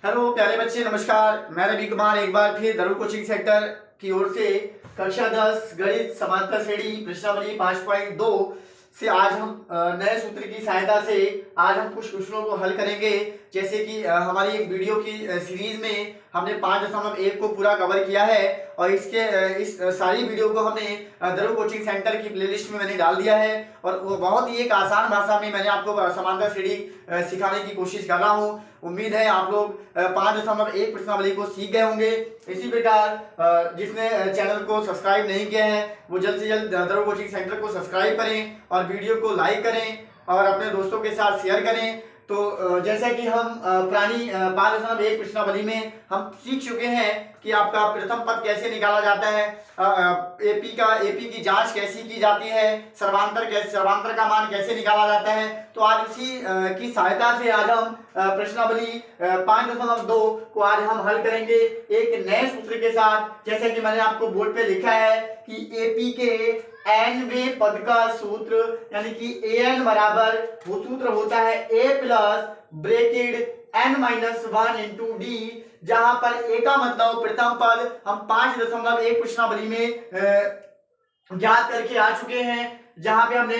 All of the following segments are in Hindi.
हेलो प्यारे बच्चे, नमस्कार। मैं रवि कुमार एक बार फिर धरुव कोचिंग सेंटर की ओर से कक्षा 10 गणित समांतर श्रेणी प्रश्नावली 5.2 से आज हम नए सूत्र की सहायता से आज हम कुछ क्वेश्चनों को हल करेंगे। जैसे कि हमारी एक वीडियो की सीरीज में हमने 5.1 को पूरा कवर किया है और इस सारी वीडियो को हमने धरुव कोचिंग सेंटर की प्लेलिस्ट में मैंने डाल दिया है और वो बहुत ही एक आसान भाषा में मैंने आपको समांतर श्रेणी सिखाने की कोशिश कर रहा हूँ। उम्मीद है आप लोग 5.1 प्रश्नावली को सीख गए होंगे। इसी प्रकार जिसने चैनल को सब्सक्राइब नहीं किया है वो जल्द से जल्द धरुव कोचिंग सेंटर को सब्सक्राइब करें और वीडियो को लाइक करें और अपने दोस्तों के साथ शेयर करें। तो जैसा कि हम पुरानी 5.1 प्रश्नावली में हम सीख चुके हैं कि आपका प्रथम पद कैसे निकाला जाता है, एपी की जांच कैसी की जाती है, सर्वांतर का मान कैसे निकाला जाता है। तो आज इसी की सहायता से आज हम प्रश्नावली 5.2 को आज हम हल करेंगे एक नए सूत्र के साथ। जैसे कि मैंने आपको बोर्ड पे लिखा है कि एपी के nवें पद का सूत्र यानी कि an बराबर वो सूत्र होता है a plus bracket n-1 into D, जहां पर a का मतलब प्रथम पद हम 5.1 प्रश्नावली में ज्ञात करके आ चुके हैं। जहां पे हमने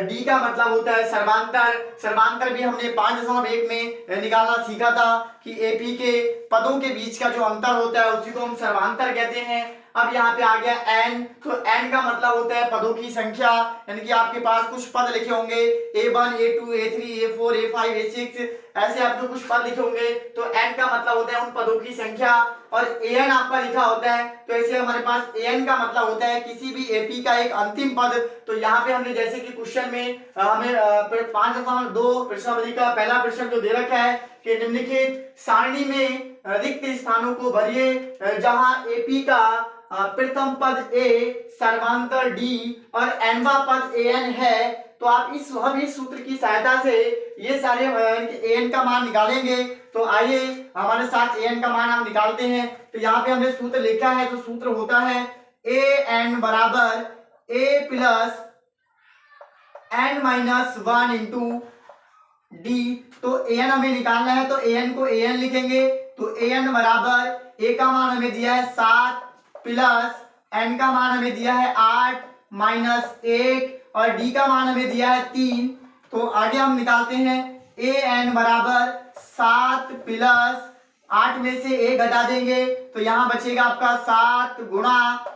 d का मतलब होता है सर्वांतर भी हमने 5.1 में निकालना सीखा था कि एपी के पदों के बीच का जो अंतर होता है उसी को हम सर्वांतर कहते हैं। अब यहाँ पे आ गया n, तो n का मतलब होता है पदों की संख्या, यानी कि आपके पास कुछ पद लिखे होंगे a1 a2 a3 a4 a5 a6 ऐसे आपको कुछ पद लिखे होंगे। तो n का मतलब होता है उन पदों की संख्या और an आपका लिखा होता है। तो ऐसे हमारे पास an का मतलब होता है किसी भी एपी का एक अंतिम पद। तो यहाँ पे हमने जैसे कि क्वेश्चन में हमें 5.2 प्रश्नावली का पहला प्रश्न जो दे रखा है कि निम्नलिखित सारणी में रिक्त स्थानों को भरिए जहां एपी का प्रथम पद a सर्वांतर d और nवा पद an है। तो आप हम इस सूत्र की सहायता से ये सारे an का मान निकालेंगे। तो आइए हमारे साथ an का मान हम निकालते हैं। तो यहाँ पे हमने सूत्र लिखा है, तो सूत्र होता है an बराबर a plus n-1 into D. तो an हमें निकालना है तो an को an लिखेंगे। तो an बराबर a का मान हमें दिया है 7 प्लस n का मान हमें दिया है 8 माइनस 1 और d का मान हमें दिया है 3। तो आगे हम निकालते हैं an बराबर 7 प्लस 8 में से 1 घटा देंगे तो यहाँ बचेगा आपका 7 गुणा,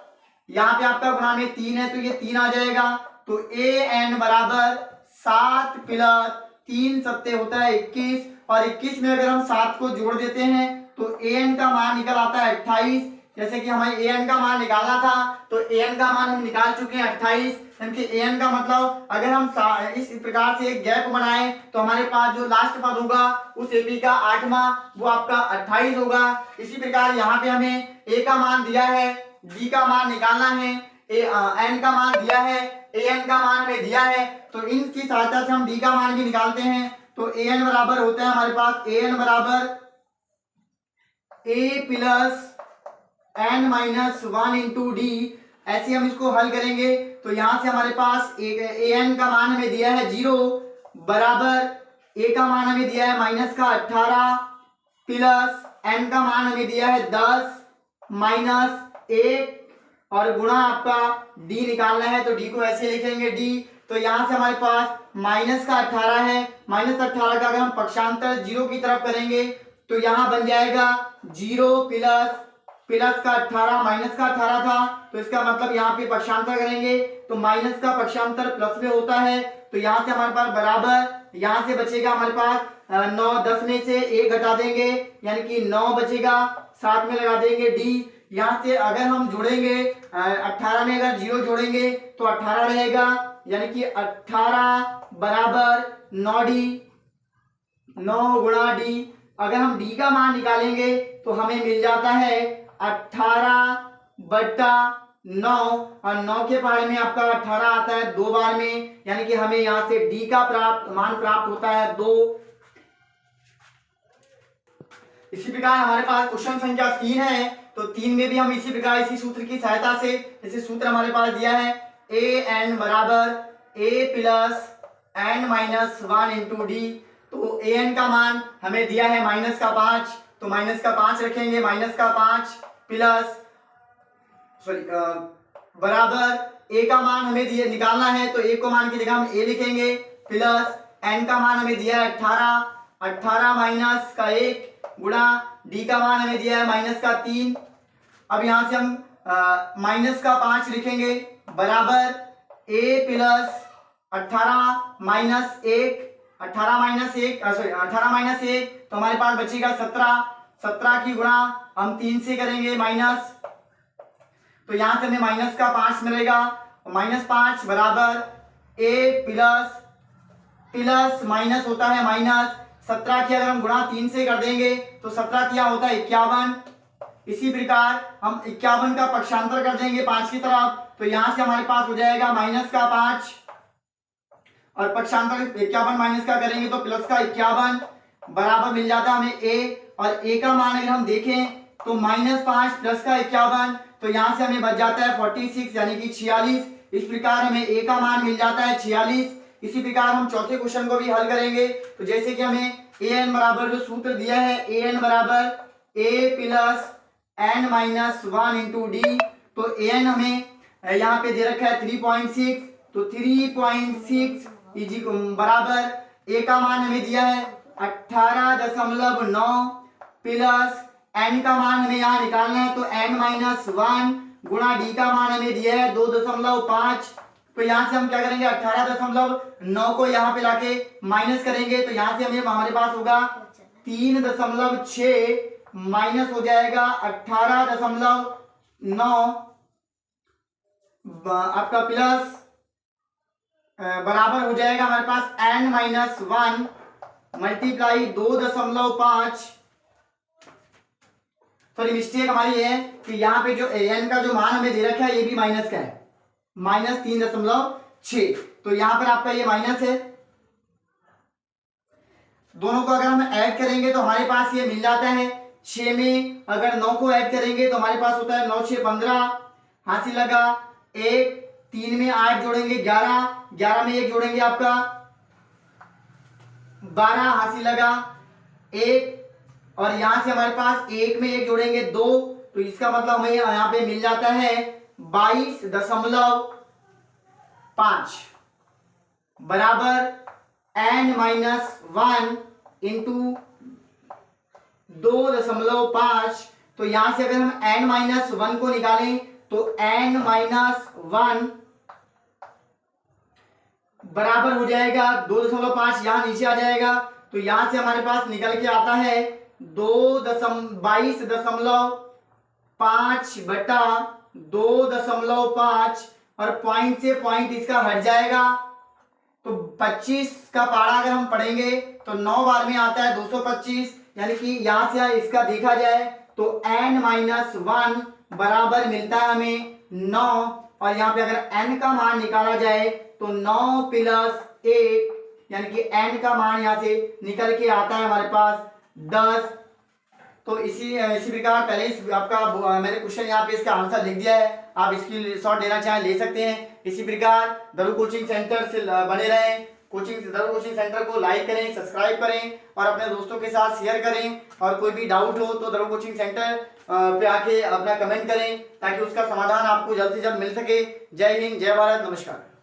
यहाँ पे आपका गुणा में 3 है तो ये 3 आ जाएगा। तो an बराबर 7 प्लस 3 सत्ते होता है 21 और 21 में अगर हम 7 को जोड़ देते हैं तो an का मान निकल आता है 28। जैसे कि हमें an का मान निकालना था तो an का मान हम निकाल चुके हैं 28, यानी कि an का मतलब अगर हम इस प्रकार से एक गैप बनाएं तो हमारे पास जो लास्ट पद होगा उस एपी का 8वां वो आपका 28 होगा। इसी प्रकार यहाँ पे हमें a का मान दिया है, d का मान निकालना है, n का मान दिया है, an का मान हमें दिया है। तो इनकी सहायता से हम d का मान भी निकालते हैं। तो an बराबर होता है हमारे पास an बराबर a plus n-1 into D. ऐसे हम इसको हल करेंगे तो यहाँ से हमारे पास an का मान हमें दिया है 0 बराबर a का मान हमें दिया है माइनस का 18 प्लस n का मान हमें दिया है 10 माइनस 1 और गुणा आपका d निकालना है तो d को ऐसे लिखेंगे d। तो यहाँ से हमारे पास माइनस का 18 है, माइनस 18 का अगर हम पक्षांतर 0 की तरफ करेंगे तो यहाँ बन जाएगा 0 प्लस का 18 माइनस का 18 था तो इसका मतलब यहाँ पे पक्षांतर करेंगे तो माइनस का पक्षांतर प्लस में होता है। तो यहाँ से हमारे पास बराबर, यहाँ से बचेगा हमारे पास 9, 10 में से 1 घटा देंगे यानी कि 9 बचेगा, 7 में लगा देंगे डी। यहाँ से अगर हम जोड़ेंगे 18 में अगर 0 जोड़ेंगे तो 18 रहेगा यानी कि 18 बराबर 9d, 9 गुणा डी। अगर हम d का मान निकालेंगे तो हमें मिल जाता है 18/9 और 9 के पहाड़े में आपका 18 आता है 2 बार में, यानी कि हमें यहाँ से d का मान प्राप्त होता है 2। इसी प्रकार हमारे पास क्वेश्चन संख्या 3 है। तो 3 में भी हम इसी प्रकार इसी सूत्र की सहायता से, जैसे सूत्र हमारे पास दिया है an बराबर a plus n-1 into D. तो an का मान हमें दिया है -5 तो माइनस का 5 रखेंगे, माइनस का 5 प्लस बराबर ए का मान हमें दिए निकालना है, तो ए को मान की जगह हम ए लिखेंगे, प्लस एन का मान हमें दिया है 18, 18 माइनस का 1 गुणा डी का मान हमें दिया है माइनस का 3। अब यहां से हम माइनस का 5 लिखेंगे बराबर A plus 18 minus 1, 18 minus 1 18 minus 1 तो हमारे पास बचेगा 17, 17 की गुणा हम 3 से करेंगे माइनस, तो यहां से हमें माइनस का 5 मिलेगा, माइनस 5 बराबर ए प्लस प्लस माइनस होता है माइनस 17 की अगर हम गुणा 3 से कर देंगे तो 17 किया होता है 51। इसी प्रकार हम 51 का पक्षांतर कर देंगे 5 की तरफ, तो यहां से हमारे पास हो जाएगा माइनस का 5 और पक्षांतर 51 माइनस का करेंगे तो प्लस का 51 बराबर मिल जाता है हमें ए, और ए का मान अगर हम देखें तो माइनस 5 प्लस का 51, तो यहां से हमें बच जाता है 46 यानी कि 46। इस प्रकार हमें ए का मान मिल जाता है 46। इसी प्रकार हम चौथे क्वेश्चन को भी हल करेंगे, तो जैसे कि हमें ए एन बराबर जो सूत्र दिया है ए एन बराबर A plus N minus 1 into D, तो ए एन हमें यहाँ पे दे रखा है 3.6, तो 3.6 इजी बराबर ए का मान हमें दिया है 18.9 प्लस एन का मान हमें यहाँ निकालना है, तो एन माइनस 1 गुणा डी का मान हमें दिया है 2.5, तो यहाँ से हम क्या करेंगे 18.9 को यहाँ पे लाके माइनस करेंगे, तो यहाँ से हमारे पास होगा 3.6 माइनस हो जाएगा 18.9 आपका प्लस बराबर हो जाएगा हमारे पास n minus 1 multiply 2.5। Sorry mistake हमारी है कि यहाँ पे जो n का जो मान हमें दे रखा है ये भी माइनस का है, माइनस 3.6, तो यहाँ पर आपका ये माइनस है। दोनों को अगर हम ऐड करेंगे तो हमारे पास ये मिल जाता है 6 में, अगर 9 को ऐड करेंगे तो हमारे पास होता है 9 6 15, हासिल लगा 1, 3 में 8 जोड़ेंगे 11, 11 में 1 जोड़ेंगे आपका 12, हासिल लगा 1, और यहां से हमारे पास 1 में 1 जोड़ेंगे 2, तो इसका मतलब हमें यहाँ पे मिल जाता है 22.5 बराबर n माइनस 1 इंटू 2.5, तो यहां से अगर हम n माइनस 1 को निकालें तो n माइनस 1 बराबर हो जाएगा 2.5, यहां नीचे आ जाएगा, तो यहां से हमारे पास निकल के आता है 22.5 बटा 2.5, और पॉइंट से पॉइंट इसका हट जाएगा, तो 25 का पारा अगर हम पढ़ेंगे तो 9 बार में आता है 225, यानी कि यहां से इसका देखा जाए तो n माइनस 1 बराबर मिलता है हमें 9, और यहाँ पे अगर n का मान निकाला जाए तो 9 प्लस 1 यानी कि n का मान यहाँ से निकल के आता है हमारे पास 10। तो इसी प्रकार पहले आपका मैंने क्वेश्चन यहाँ पे इसका आंसर लिख दिया है, आप इसकी शॉर्ट लेना चाहें ले सकते हैं। इसी प्रकार दरू कोचिंग सेंटर से बने रहें, दरू कोचिंग सेंटर को लाइक करें, सब्सक्राइब करें और अपने दोस्तों के साथ शेयर करें, और कोई भी डाउट हो तो दरू कोचिंग सेंटर पे आके अपना कमेंट करें ताकि उसका समाधान आपको जल्द से जल्द मिल सके। जय हिंद, जय भारत, नमस्कार।